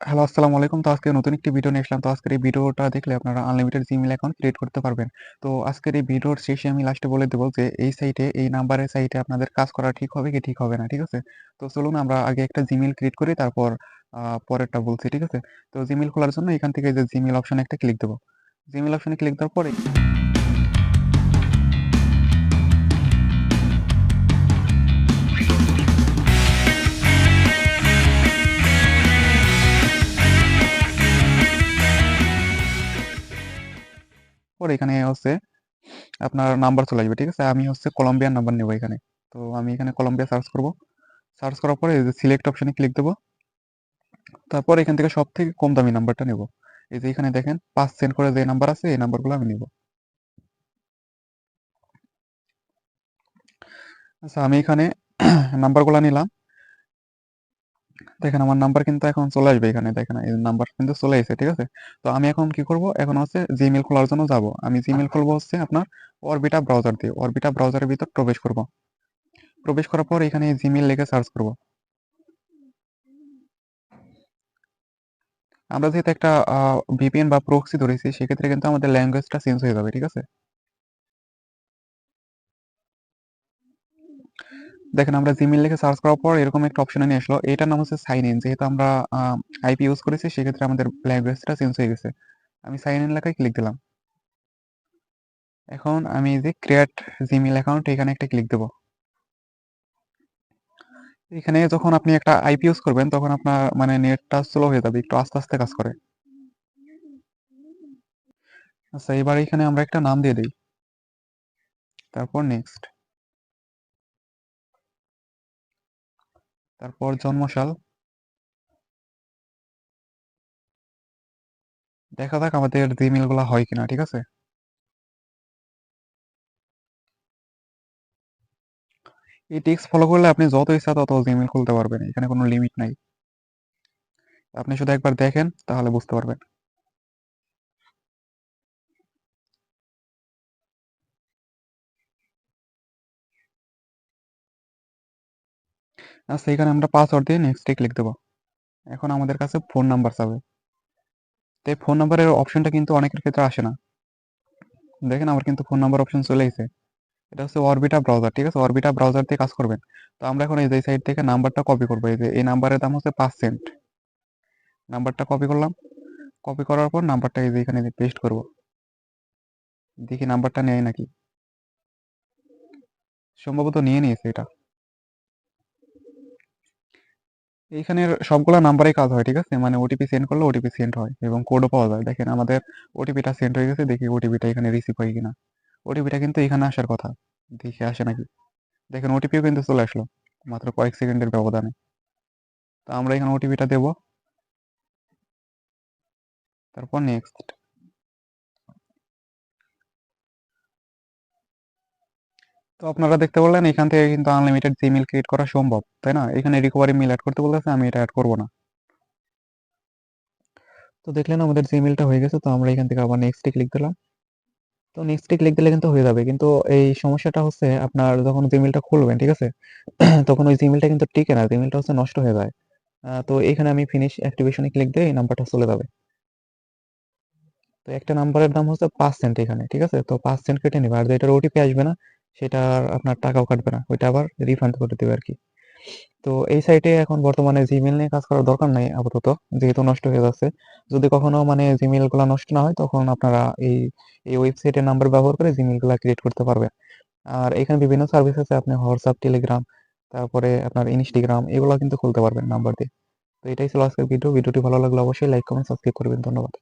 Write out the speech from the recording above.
Hello, আসসালামু আলাইকুম। তো আজকে নতুন একটি ভিডিও নিয়ে আসলাম। তো আজকের এই ভিডিওটা দেখলে আপনারা আনলিমিটেড জিমেইল অ্যাকাউন্ট ক্রিয়েট করতে পারবেন। তো আজকের এই ভিডিওর শেষে আমি লাস্টে বলে দেব যে এই সাইটে, এই নাম্বারের সাইটে আপনাদের কাজ করা ঠিক হবে কি ঠিক হবে না। ঠিক আছে? তো চলুন আমরা আগে একটা জিমেইল ক্রিয়েট করি, তারপর পরেরটা বলছি। ঠিক আছে? তো জিমেইল খোলার জন্য এখান থেকে যে জিমেইল অপশনে একটা ক্লিক দেব। জিমেইল অপশনে ক্লিক দেওয়ার পরে এখানে হচ্ছে আপনার নাম্বার চলে আসবে। ঠিক আছে? আমি হচ্ছে কলম্বিয়ান নাম্বার নেব এখানে। তো আমি এখানে কলম্বিয়া সার্চ করব। সার্চ করার পরে এই যে সিলেক্ট অপশনে ক্লিক দেব। তারপর এখান থেকে সবথেকে কম দামি নাম্বারটা নেব। এই যে এখানে দেখেন ৫ সেন্ট করে যে নাম্বার আছে, এই নাম্বারগুলো আমি নিব। আচ্ছা, আমি এখানে নাম্বারগুলো নিলাম। দেখেন আমার নাম্বার কিন্তু এখন চলে আসবে এখানে। দেখেন এই নাম্বার কিন্তু চলে এসেছে। ঠিক আছে? তো আমি এখন কি করব? এখন হচ্ছে জিমেইল খোলার জন্য যাব। আমি জিমেইল খুলবো হচ্ছে আপনার অরবিটা ব্রাউজার দিয়ে। অরবিটা ব্রাউজারের ভিতর প্রবেশ করব। প্রবেশ করার পর এখানে জিমেইল লিখে সার্চ করব। আমরা যেহেতু একটা ভিপিএন বা প্রক্সি ধরেছি, সেক্ষেত্রে কিন্তু আমাদের ল্যাঙ্গুয়েজটা চেঞ্জ হয়ে যাবে। ঠিক আছে? দেখেন আমরা জিমেইল লিখে সার্চ করার পর এরকম একটা অপশন নিয়ে আসলো। এটার নাম হচ্ছে সাইন ইন। যেহেতু আমরা আইপি ইউজ করেছি, সেক্ষেত্রে আমাদের ল্যাঙ্গুয়েজটা চেঞ্জ হয়ে গেছে। আমি সাইন ইন লেখায় ক্লিক দিলাম। এখন আমি যে ক্রিয়েট জিমেইল অ্যাকাউন্ট, এখানে একটা ক্লিক দেব। এখানে যখন আপনি একটা আইপি ইউজ করবেন, তখন আপনার মানে নেটটা স্লো হয়ে যাবে, একটু আস্তে আস্তে কাজ করে। আচ্ছা, এবার এখানে আমরা একটা নাম দিয়ে দিই। তারপর নেক্সট। তারপর জন্মসাল। দেখা যাক আমাদের জিমেইল গুলা হয় কিনা। ঠিক আছে? এই টিপস ফলো করলে আপনি যত ইচ্ছা তত জিমেইল খুলতে পারবেন। এখানে কোনো লিমিট নাই। আপনি শুধু একবার দেখেন, তাহলে বুঝতে পারবেন। আচ্ছা, এখানে আমরা পাসওয়ার্ড দিয়ে নেক্সটে ক্লিক দেবো। এখন আমাদের কাছে ফোন নাম্বার চাবে। তো এই ফোন নাম্বারের অপশনটা কিন্তু অনেকের ক্ষেত্রে আসে না। দেখেন আমার কিন্তু ফোন নাম্বার অপশন চলে এসেছে। এটা হচ্ছে অরবিটা ব্রাউজার। ঠিক আছে? অরবিটা ব্রাউজার দিয়ে কাজ করবেন। তো আমরা এখন এই যে সাইড থেকে নাম্বারটা কপি করবো। এই যে এই নাম্বারের দাম হচ্ছে ৫ সেন্ট। নাম্বারটা কপি করলাম। কপি করার পর নাম্বারটা এই যে এখানে পেস্ট করব। দেখি নাম্বারটা নেয় নাকি। সম্ভবত নিয়ে নিয়েছে এটা। এইখানের সবগুলা নাম্বারেই কাজ হয়। ঠিক আছে? মানে ওটিপি সেন্ড করলে ওটিপি সেন্ড হয় এবং কোডও পাওয়া যায়। দেখেন আমাদের ওটিপিটা সেন্ড হয়ে গেছে। দেখি ওটিপিটা এখানে রিসিভ হয় কিনা। ওটিপিটা কিন্তু এখানে আসার কথা। দেখি আসে নাকি। দেখেন ওটিপিও কিন্তু চলে আসলো মাত্র কয়েক সেকেন্ডের ব্যবধানে। তো আমরা এখানে ওটিপিটা দেব। তারপর নেক্সট। তো আপনারা দেখতে বললেন এখান থেকে কিন্তু আনলিমিটেড জিমেইল ক্রিয়েট করা সম্ভব, তাই না? এখানে রিকভারি মেল অ্যাড করতে বলতেছে, আমি এটা অ্যাড করব না। তো দেখলেন আমাদের জিমেইলটা হয়ে গেছে। তো আমরা এখান থেকে আবার নেক্সটে ক্লিক দিলাম। তো নেক্সটে ক্লিক দিলে কিন্তু হয়ে যাবে। কিন্তু এই সমস্যাটা হচ্ছে আপনার যখন জিমেইলটা খুলবেন, ঠিক আছে? তখন ওই জিমেইলটা কিন্তু টিকে না। জিমেইলটা হচ্ছে নষ্ট হয়ে যায়। তো এখানে আমি ফিনিশ অ্যাক্টিভেশন এ ক্লিক দিয়ে এই নাম্বারটা চলে যাবে। তো একটা নাম্বারের দাম হচ্ছে ৫ সেন্ট এখানে। ঠিক আছে? তো ৫ সেন্ট কেটে নিবে। আর যেটার ওটিপি আসবে না, সেটার আপনার টাকাও কাটবে না। ওইটা আবার রিফান্ড করে দিবে আরকি। তো এই সাইটে এখন বর্তমানে জিমেইল নিয়ে কাজ করার দরকার নাই আপাতত, যেহেতু নষ্ট হয়ে যাচ্ছে। যদি কখনো মানে জিমেইল গুলা নষ্ট না হয়, তখন আপনারা এই এই ওয়েবসাইটের নাম্বার ব্যবহার করে জিমেইল গুলা ক্রিয়েট করতে পারবেন। আর এখানে বিভিন্ন সার্ভিস আছে। আপনি হোয়াটসঅ্যাপ, টেলিগ্রাম, তারপরে আপনার ইনস্টাগ্রাম, এগুলো কিন্তু খুলতে পারবেন নাম্বার দিয়ে। তো এটাই ছিল আজকের ভিডিও। ভিডিওটি ভালো লাগলে অবশ্যই লাইক, কমেন্ট, সাবস্ক্রাইব করবেন। ধন্যবাদ।